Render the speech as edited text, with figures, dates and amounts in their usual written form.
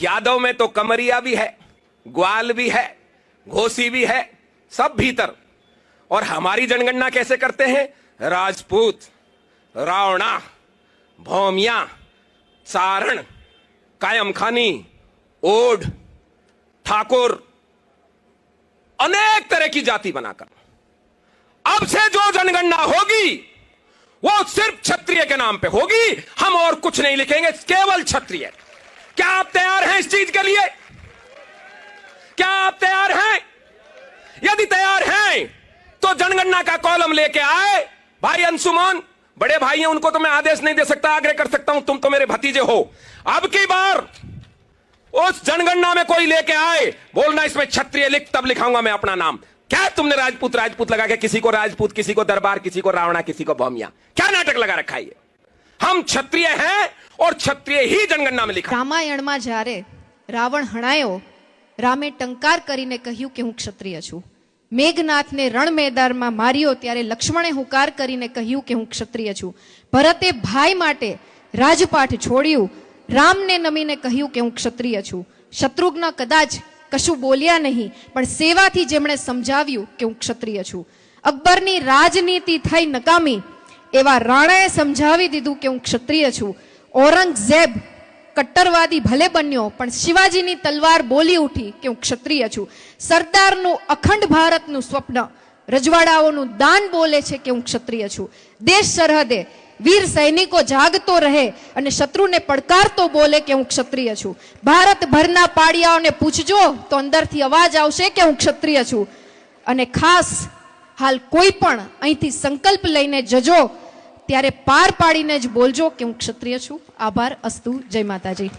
यादव में तो कमरिया भी है, ग्वाल भी है, घोसी भी है, सब भीतर। और हमारी जनगणना कैसे करते हैं? राजपूत, रावणा, भौमिया, चारण, कायमखानी, ओढ़, ठाकुर, अनेक तरह की जाति बनाकर। अब से जो जनगणना होगी वो सिर्फ क्षत्रिय के नाम पे होगी, हम और कुछ नहीं लिखेंगे, केवल क्षत्रिय। क्या आप तैयार हैं इस चीज के लिए? क्या आप तैयार हैं? यदि तैयार हैं तो जनगणना का कॉलम लेके आए। भाई अंशुमान बड़े भाई हैं, उनको तो मैं आदेश नहीं दे सकता, आग्रह कर सकता हूं, तुम तो मेरे भतीजे हो। अब की बार उस जनगणना में कोई लेके आए, बोलना इसमें क्षत्रिय लिख, तब लिखाऊंगा मैं अपना नाम। क्या तुमने राजपूत राजपूत लगा के, किसी को राजपूत, किसी को दरबार, किसी को रावणा, किसी को भौमिया, क्या नाटक लगा रखा है? हम क्षत्रिय हैं और क्षत्रिय ही जनगणना में लिखा। रामायण में જ્યારે રાવણ હણાયો, રામે ટંકાર કરીને કહ્યું કે હું ક્ષત્રિય છું। મેઘનાથને રણ મેદાનમાં માર્યો ત્યારે લક્ષ્મણે હુંકાર કરીને કહ્યું કે હું ક્ષત્રિય છું। ભરતે ભાઈ માટે રાજપાઠ છોડ્યું, રામને નમીને કહ્યું કે હું ક્ષત્રિય છું। શત્રુઘ્ન કદાચ કશું બોલ્યા નહીં, પણ સેવાથી જેમણે સમજાવ્યું કે હું ક્ષત્રિય છું। અકબરની રાજનીતિ થઈ નકામી, એવા રાણાએ સમજાવી દીધું કે હું ક્ષત્રિય છું। ઔરંગઝેબ કટ્ટરવાદી ભલે બન્યો, પણ શિવાજીની તલવાર બોલી ઉઠી કે હું ક્ષત્રિય છું। સરદારનું અખંડ ભારતનું સ્વપ્ન, રજવાડાઓનું દાન બોલે છે કે હું ક્ષત્રિય છું। દેશ સરહદે વીર સૈનિકો જાગતો રહે અને શત્રુને પડકારતો બોલે કે હું ક્ષત્રિય છું। ભારતભરના પાડિયાઓને પૂછજો તો અંદરથી અવાજ આવશે કે હું ક્ષત્રિય છું। અને ખાસ હાલ કોઈ પણ અહીંથી સંકલ્પ લઈને જજો ત્યારે પાર પાડીને જ બોલજો કે હું ક્ષત્રિય છું। આભાર, અસ્તુ, જય માતાજી।